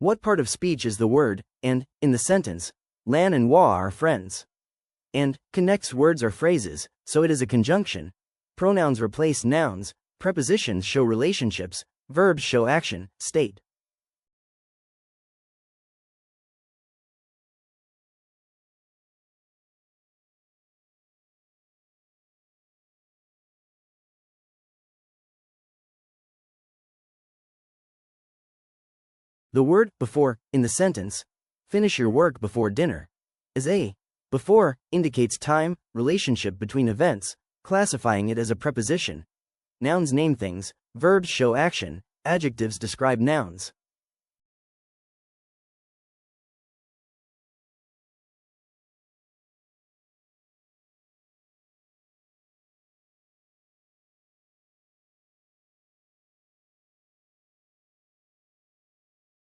What part of speech is the word and in the sentence? Lan and Wa are friends. And connects words or phrases, so it is a conjunction. Pronouns replace nouns, prepositions show relationships, verbs show action, state. The word before in the sentence, finish your work before dinner, is a. Before indicates time, relationship between events, classifying it as a preposition. Nouns name things, verbs show action, adjectives describe nouns.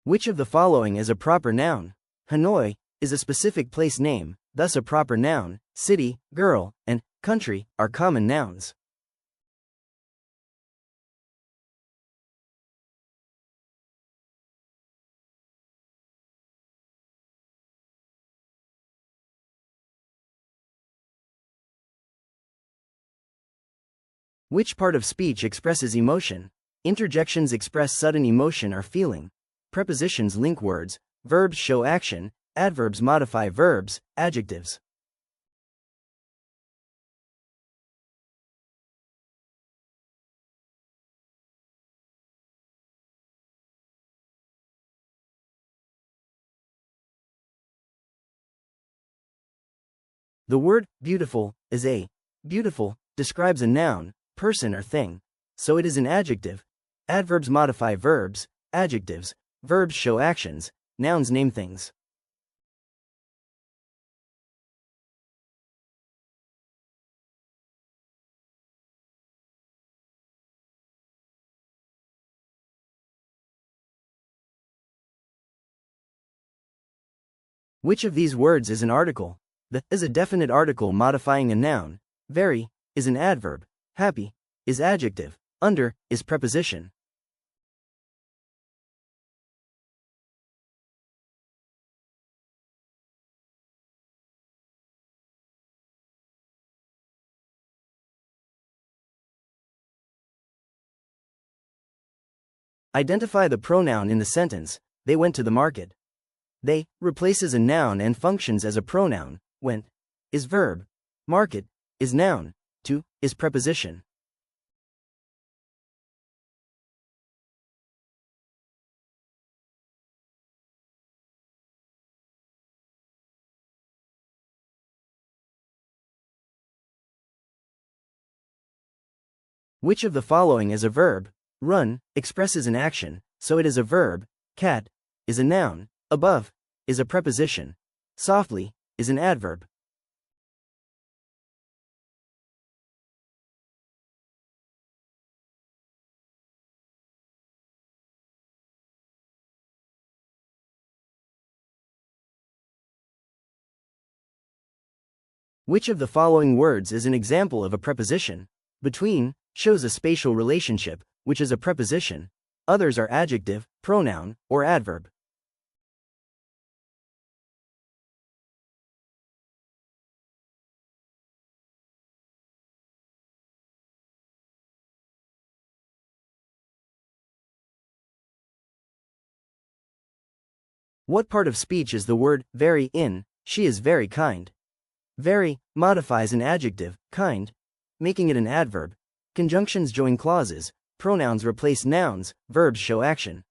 Which of the following is a proper noun? Hanoi is a specific place name, thus a proper noun. City, girl, and country are common nouns. Which part of speech expresses emotion? Interjections express sudden emotion or feeling. Prepositions link words, verbs show action, adverbs modify verbs, adjectives. The word beautiful is a. Beautiful describes a noun, person or thing, so it is an adjective. Adverbs modify verbs, adjectives, verbs show actions, nouns name things. Which of these words is an article? The is a definite article modifying a noun. Very is an adverb. Happy is adjective. Under is preposition. Identify the pronoun in the sentence. They went to the market. They replaces a noun and functions as a pronoun. Went is verb. Market is noun. To is preposition. Which of the following is a verb? Run expresses an action, so it is a verb. Cat is a noun. Above is a preposition. Softly is an adverb. Which of the following words is an example of a preposition? Between shows a spatial relationship, which is a preposition. Others are adjective, pronoun, or adverb. What part of speech is the word very in? She is very kind. Very modifies an adjective, kind, making it an adverb. Conjunctions join clauses, pronouns replace nouns, verbs show action.